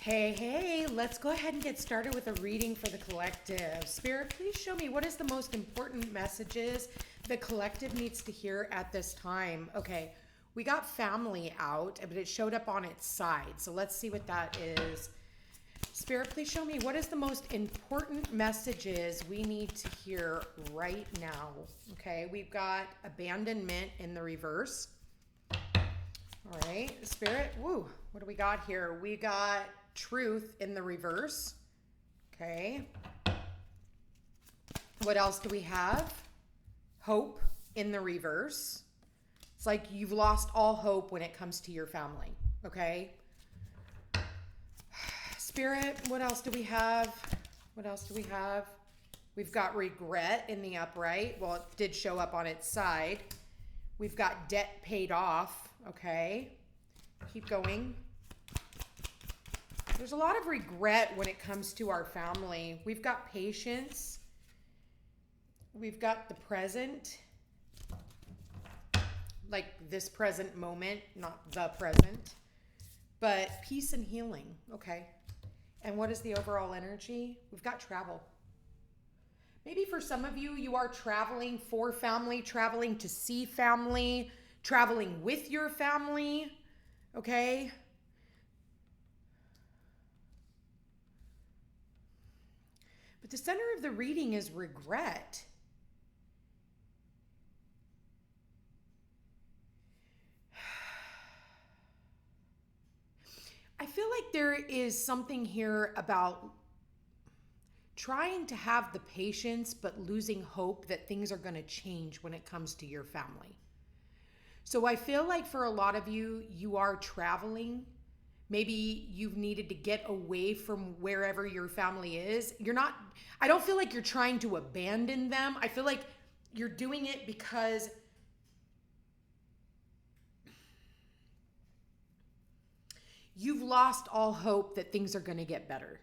Hey, let's go ahead and get started with a reading for the collective. Spirit, please show me what is the most important messages the collective needs to hear at this time. Okay, we got family out, but it showed up on its side. So let's see what that is. Spirit, please show me what is the most important messages we need to hear right now. Okay, we've got abandonment in the reverse. All right, Spirit, what do we got here? We got truth in the reverse. Okay. What else do we have? Hope in the reverse. It's like you've lost all hope when it comes to your family. Okay. Spirit, what else do we have? We've got regret in the upright. Well, it did show up on its side. We've got debt paid off. Okay. Keep going. There's a lot of regret when it comes to our family. We've got patience. We've got the present. Like this present moment, not the present. But peace and healing. Okay. And what is the overall energy? We've got travel. Maybe for some of you, you are traveling for family, traveling to see family, traveling with your family. Okay. But the center of the reading is regret. I feel like there is something here about trying to have the patience, but losing hope that things are going to change when it comes to your family. So I feel like for a lot of you, you are traveling. Maybe you've needed to get away from wherever your family is. I don't feel like you're trying to abandon them. I feel like you're doing it because you've lost all hope that things are going to get better.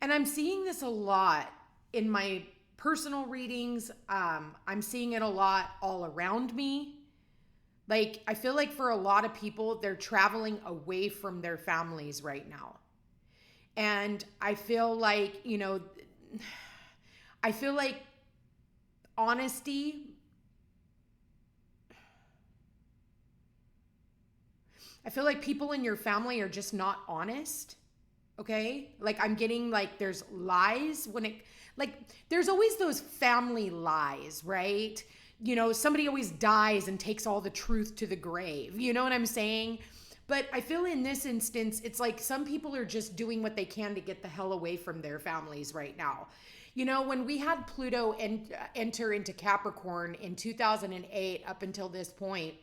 And I'm seeing this a lot in my personal readings. I'm seeing it a lot all around me. Like, I feel like for a lot of people, they're traveling away from their families right now. And I feel like, honesty, I feel like people in your family are just not honest. Okay? Like I'm getting like there's lies there's always those family lies, right? Somebody always dies and takes all the truth to the grave. You know what I'm saying? But I feel in this instance, it's like some people are just doing what they can to get the hell away from their families right now. When we had Pluto enter into Capricorn in 2008 up until this point,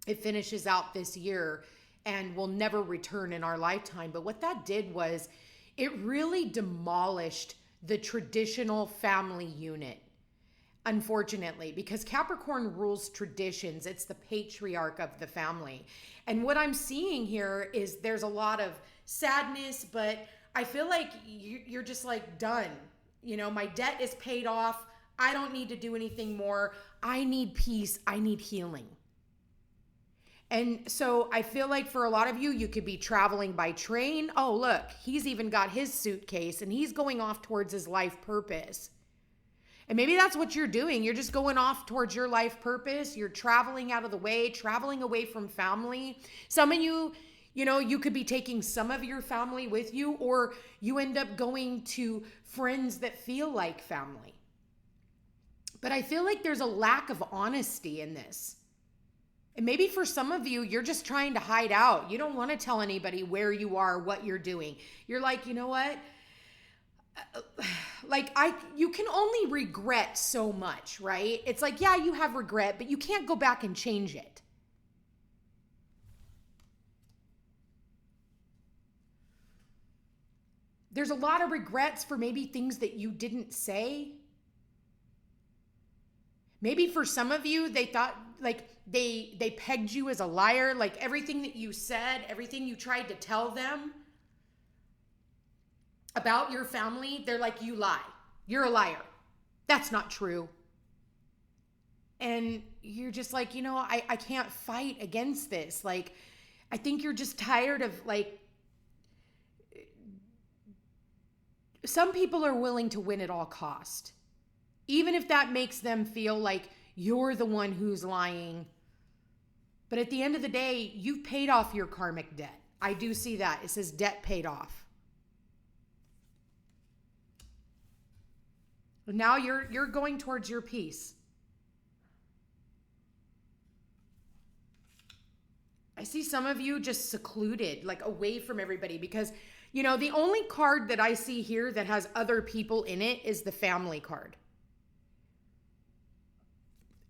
it finishes out this year and will never return in our lifetime. But what that did was it really demolished the traditional family unit. Unfortunately, because Capricorn rules traditions. It's the patriarch of the family. And what I'm seeing here is there's a lot of sadness, but I feel like you're just like done. My debt is paid off. I don't need to do anything more. I need peace. I need healing. And so I feel like for a lot of you, you could be traveling by train. Oh, look, he's even got his suitcase and he's going off towards his life purpose. And maybe that's what you're doing. You're just going off towards your life purpose. You're traveling out of the way, traveling away from family. Some of you, you could be taking some of your family with you, or you end up going to friends that feel like family. But I feel like there's a lack of honesty in this. And maybe for some of you, you're just trying to hide out. You don't want to tell anybody where you are, what you're doing. You're like, you know what? You can only regret so much, right? It's like, yeah, you have regret, but you can't go back and change it. There's a lot of regrets for maybe things that you didn't say. Maybe for some of you, they thought like they pegged you as a liar, like everything that you said, everything you tried to tell them about your family, they're like, you lie. You're a liar. That's not true. And you're just like, I can't fight against this. Like, I think you're just tired of like some people are willing to win at all cost, even if that makes them feel like you're the one who's lying. But at the end of the day, you've paid off your karmic debt. I do see that. It says debt paid off. Now you're going towards your peace. I see some of you just secluded, like away from everybody, because, you know, the only card that I see here that has other people in it is the family card.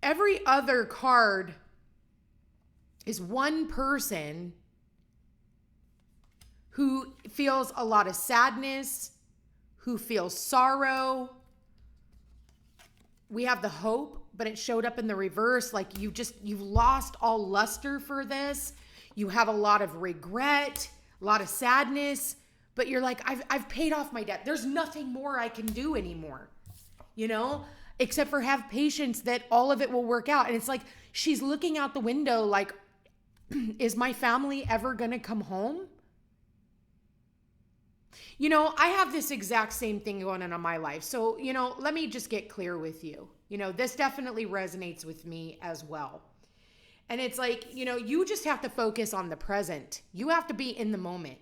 Every other card is one person who feels a lot of sadness, who feels sorrow. We have the hope, but it showed up in the reverse. Like you've lost all luster for this. You have a lot of regret, a lot of sadness, but you're like, I've paid off my debt. There's nothing more I can do anymore, you know, except for have patience that all of it will work out. And it's like, she's looking out the window like, is my family ever going to come home? You know, I have this exact same thing going on in my life. So, you know, let me just get clear with you. You know, this definitely resonates with me as well. And it's like, you know, you just have to focus on the present. You have to be in the moment.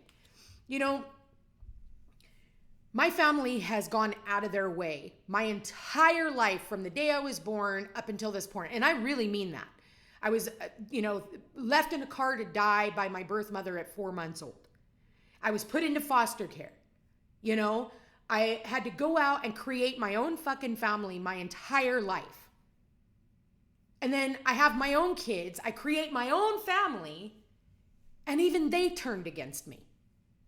You know, my family has gone out of their way my entire life from the day I was born up until this point. And I really mean that. I was, you know, left in a car to die by my birth mother at 4 months old. I was put into foster care. You know, I had to go out and create my own fucking family my entire life. And then I have my own kids. I create my own family. And even they turned against me.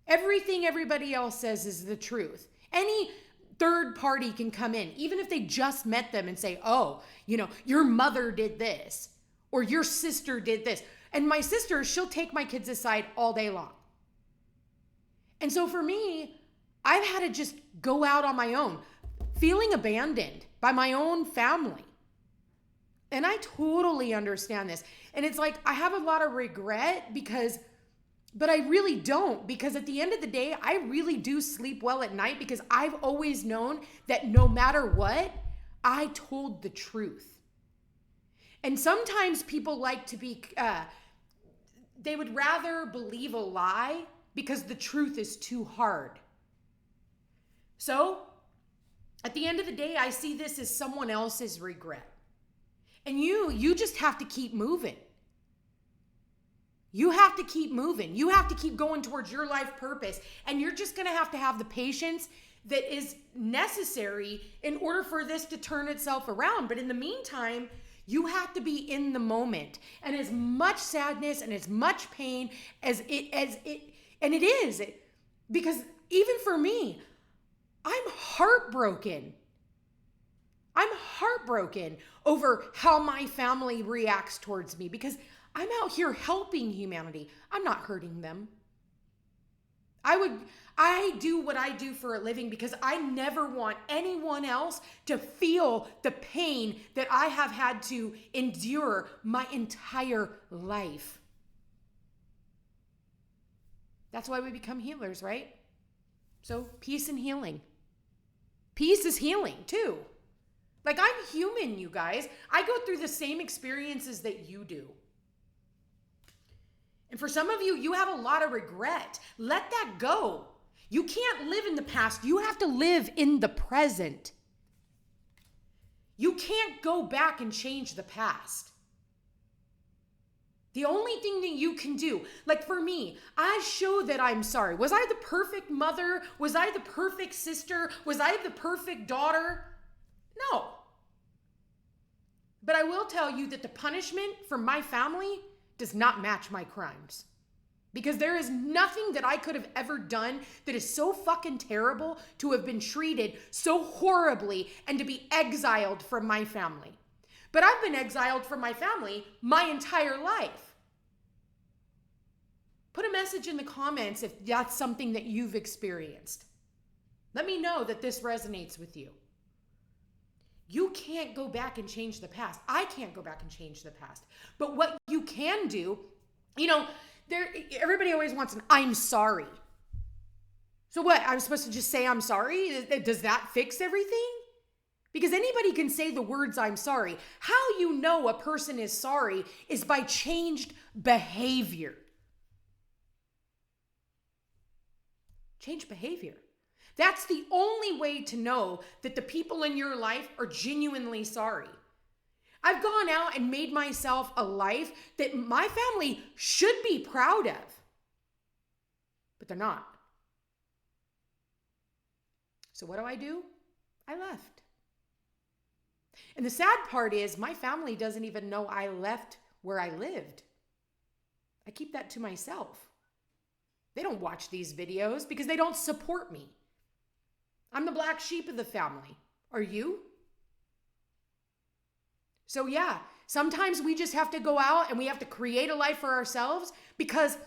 Everything everybody else says is the truth. Any third party can come in, even if they just met them and say, oh, you know, your mother did this or your sister did this. And my sister, she'll take my kids aside all day long. And so for me, I've had to just go out on my own, feeling abandoned by my own family. And I totally understand this. And it's like, I have a lot of regret but I really don't, because at the end of the day, I really do sleep well at night because I've always known that no matter what, I told the truth. And sometimes people like to be, they would rather believe a lie because the truth is too hard. So at the end of the day, I see this as someone else's regret. And you just have to keep moving. You have to keep moving. You have to keep going towards your life purpose. And you're just going to have the patience that is necessary in order for this to turn itself around. But in the meantime, you have to be in the moment. And as much sadness and as much pain as it is, because even for me, I'm heartbroken. I'm heartbroken over how my family reacts towards me because I'm out here helping humanity. I'm not hurting them. I do what I do for a living because I never want anyone else to feel the pain that I have had to endure my entire life. That's why we become healers, right? So peace and healing. Peace is healing too. Like, I'm human, you guys. I go through the same experiences that you do. And for some of you, you have a lot of regret. Let that go. You can't live in the past. You have to live in the present. You can't go back and change the past. The only thing that you can do, like for me, I show that I'm sorry. Was I the perfect mother? Was I the perfect sister? Was I the perfect daughter? No. But I will tell you that the punishment from my family does not match my crimes. Because there is nothing that I could have ever done that is so fucking terrible to have been treated so horribly and to be exiled from my family. But I've been exiled from my family my entire life. Put a message in the comments if that's something that you've experienced. Let me know that this resonates with you. You can't go back and change the past. I can't go back and change the past. But what you can do, you know, everybody always wants an I'm sorry. So what? I'm supposed to just say I'm sorry? Does that fix everything? Because anybody can say the words I'm sorry. How you know a person is sorry is by changed behavior. Change behavior. That's the only way to know that the people in your life are genuinely sorry. I've gone out and made myself a life that my family should be proud of, but they're not. So what do? I left. And the sad part is my family doesn't even know I left where I lived. I keep that to myself. They don't watch these videos because they don't support me. I'm the black sheep of the family. Are you? So yeah, sometimes we just have to go out and we have to create a life for ourselves, because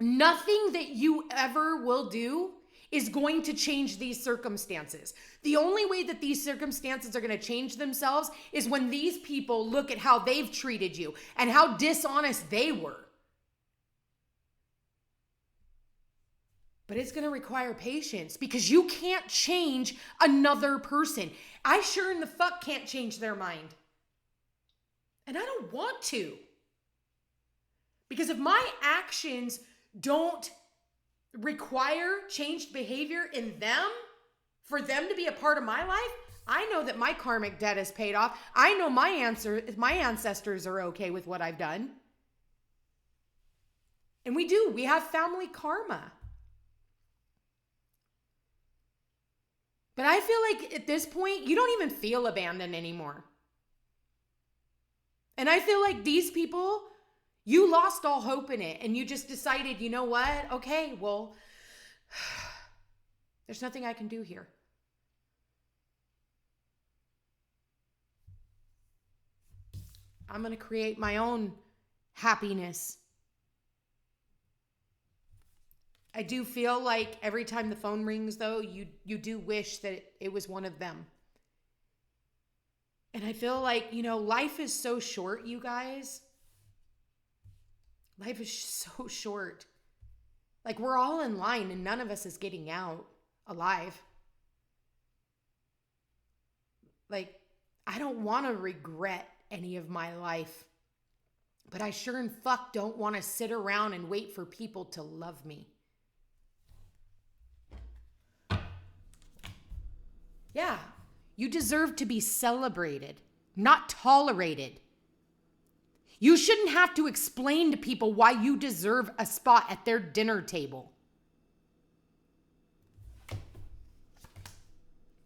nothing that you ever will do is going to change these circumstances. The only way that these circumstances are going to change themselves is when these people look at how they've treated you and how dishonest they were. But it's going to require patience, because you can't change another person. I sure in the fuck can't change their mind. And I don't want to. Because if my actions don't require changed behavior in them, for them to be a part of my life, I know that my karmic debt is paid off. I know my ancestors are okay with what I've done. And we have family karma. But I feel like at this point, you don't even feel abandoned anymore. And I feel like these people, you lost all hope in it, and you just decided, you know what? Okay, well, there's nothing I can do here. I'm going to create my own happiness. I do feel like every time the phone rings, though, you do wish that it was one of them. And I feel like, life is so short, you guys. Life is so short. Like, we're all in line and none of us is getting out alive. Like, I don't want to regret any of my life. But I sure and fuck don't want to sit around and wait for people to love me. Yeah, you deserve to be celebrated, not tolerated. You shouldn't have to explain to people why you deserve a spot at their dinner table.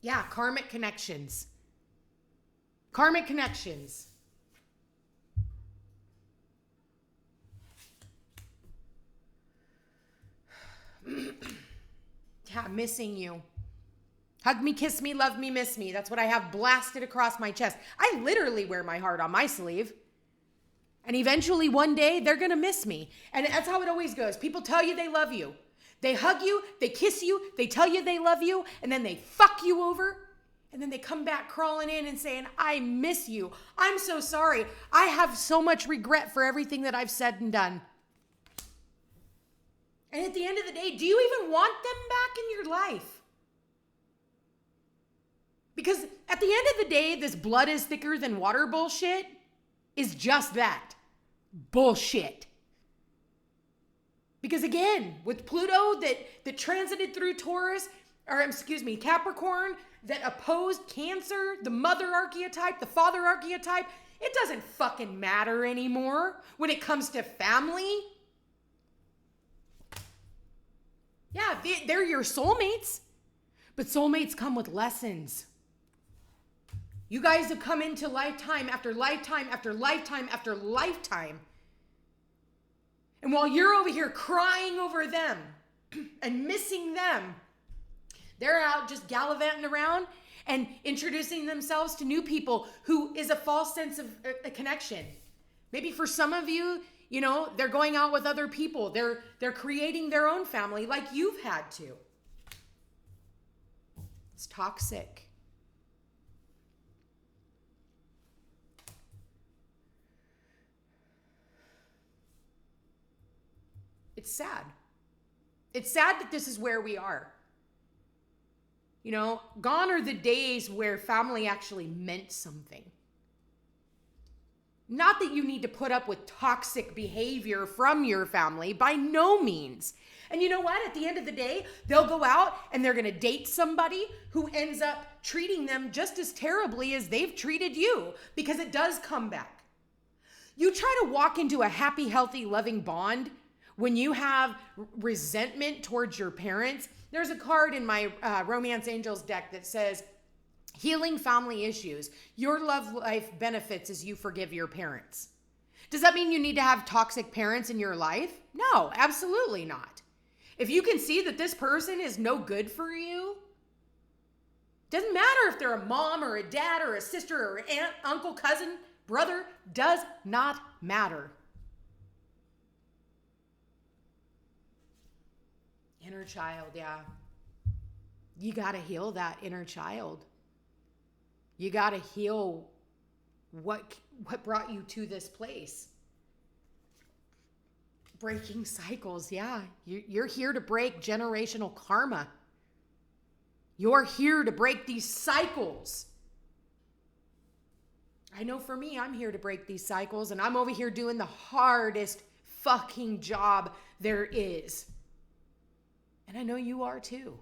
Yeah, karmic connections. Karmic connections. Yeah, missing you. Hug me, kiss me, love me, miss me. That's what I have blasted across my chest. I literally wear my heart on my sleeve. And eventually one day they're going to miss me. And that's how it always goes. People tell you they love you. They hug you, they kiss you, they tell you they love you, and then they fuck you over. And then they come back crawling in and saying, I miss you. I'm so sorry. I have so much regret for everything that I've said and done. And at the end of the day, do you even want them back in your life? Because at the end of the day, this blood is thicker than water bullshit is just that. Bullshit. Because again, with Pluto that transited through Capricorn, that opposed Cancer, the mother archetype, the father archetype, it doesn't fucking matter anymore when it comes to family. Yeah, they're your soulmates, but soulmates come with lessons. You guys have come into lifetime after lifetime after lifetime after lifetime. And while you're over here crying over them and missing them, they're out just gallivanting around and introducing themselves to new people who is a false sense of a connection. Maybe for some of you, they're going out with other people. They're creating their own family like you've had to. It's toxic. It's sad. It's sad that this is where we are. You know, gone are the days where family actually meant something. Not that you need to put up with toxic behavior from your family, by no means. And you know what? At the end of the day, they'll go out and they're going to date somebody who ends up treating them just as terribly as they've treated you, because it does come back. You try to walk into a happy, healthy, loving bond when you have resentment towards your parents. There's a card in my Romance Angels deck that says, healing family issues. Your love life benefits as you forgive your parents. Does that mean you need to have toxic parents in your life? No, absolutely not. If you can see that this person is no good for you, doesn't matter if they're a mom or a dad or a sister or aunt, uncle, cousin, brother, does not matter. Inner child, yeah. You got to heal that inner child. You got to heal what brought you to this place. Breaking cycles, yeah. You're here to break generational karma. You're here to break these cycles. I know for me, I'm here to break these cycles, and I'm over here doing the hardest fucking job there is. And I know you are too.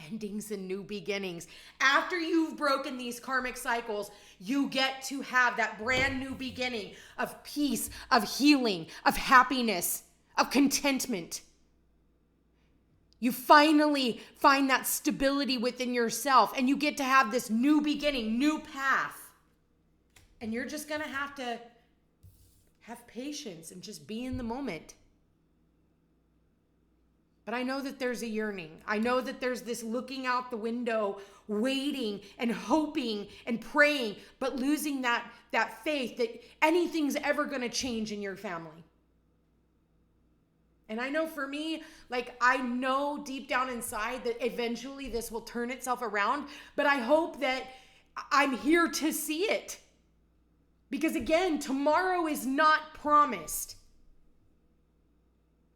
Endings and new beginnings. After you've broken these karmic cycles, you get to have that brand new beginning of peace, of healing, of happiness, of contentment. You finally find that stability within yourself, and you get to have this new beginning, new path. And you're just going to have patience and just be in the moment. But I know that there's a yearning. I know that there's this looking out the window, waiting and hoping and praying, but losing that faith that anything's ever going to change in your family. And I know for me, like, I know deep down inside that eventually this will turn itself around, but I hope that I'm here to see it. Because again, tomorrow is not promised.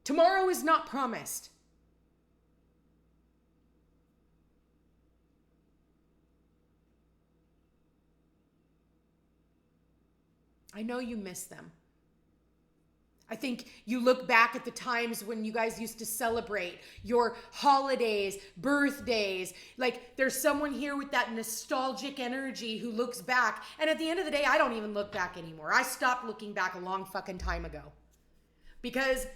Tomorrow is not promised. I know you miss them. I think you look back at the times when you guys used to celebrate your holidays, birthdays. Like, there's someone here with that nostalgic energy who looks back. And at the end of the day, I don't even look back anymore. I stopped looking back a long fucking time ago. Because,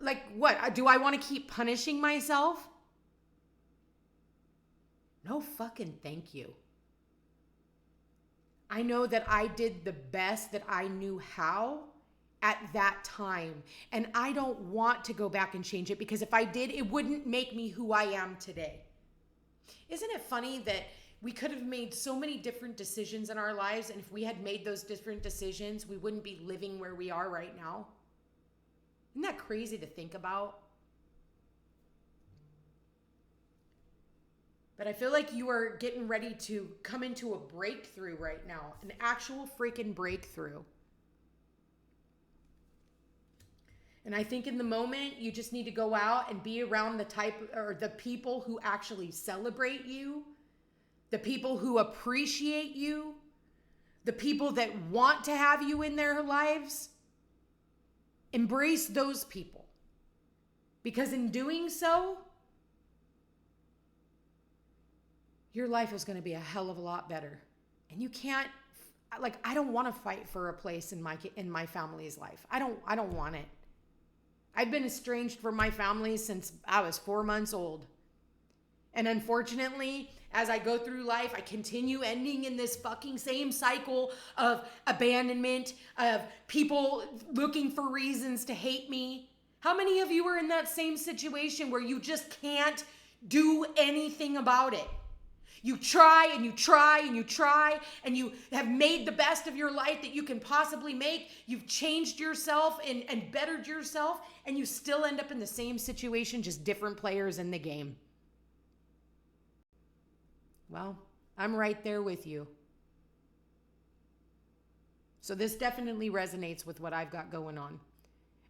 like, what? Do I want to keep punishing myself? No fucking thank you. I know that I did the best that I knew how at that time. And I don't want to go back and change it, because if I did, it wouldn't make me who I am today. Isn't it funny that we could have made so many different decisions in our lives, and if we had made those different decisions, we wouldn't be living where we are right now? Isn't that crazy to think about? But I feel like you are getting ready to come into a breakthrough right now, an actual freaking breakthrough. And I think in the moment, you just need to go out and be around the type or the people who actually celebrate you, the people who appreciate you, the people that want to have you in their lives. Embrace those people. Because in doing so, your life is going to be a hell of a lot better. And you can't, like, I don't want to fight for a place in my family's life. I don't want it. I've been estranged from my family since I was 4 months old. And unfortunately, as I go through life, I continue ending in this fucking same cycle of abandonment, of people looking for reasons to hate me. How many of you are in that same situation where you just can't do anything about it? You try and you try and you try, and you have made the best of your life that you can possibly make. You've changed yourself and bettered yourself, and you still end up in the same situation, just different players in the game. Well, I'm right there with you. So this definitely resonates with what I've got going on.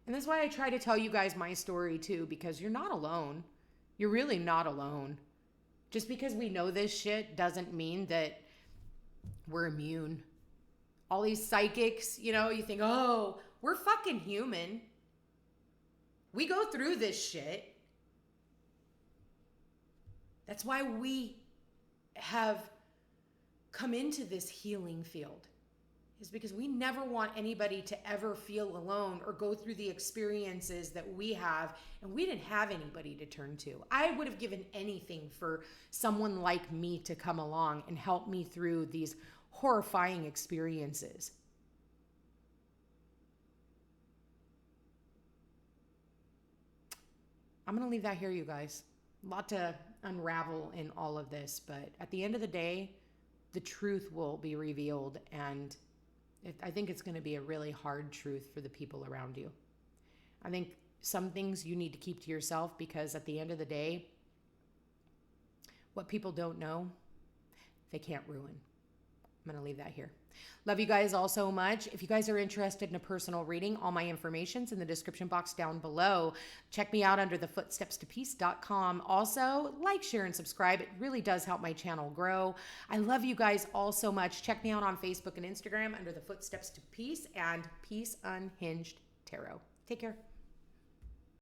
And that's why I try to tell you guys my story too, because you're not alone. You're really not alone. Just because we know this shit doesn't mean that we're immune. All these psychics, you know, you think, oh, we're fucking human. We go through this shit. That's why we have come into this healing field, is because we never want anybody to ever feel alone or go through the experiences that we have, and we didn't have anybody to turn to. I would have given anything for someone like me to come along and help me through these horrifying experiences. I'm going to leave that here, you guys. A lot to unravel in all of this, but at the end of the day, the truth will be revealed, and I think it's going to be a really hard truth for the people around you. I think some things you need to keep to yourself, because at the end of the day, what people don't know, they can't ruin. I'm going to leave that here. Love you guys all so much. If you guys are interested in a personal reading, all my information's in the description box down below. Check me out under thefootstepstopeace.com. Also, like, share, and subscribe. It really does help my channel grow. I love you guys all so much. Check me out on Facebook and Instagram under the Footsteps to Peace and Peace Unhinged Tarot. Take care.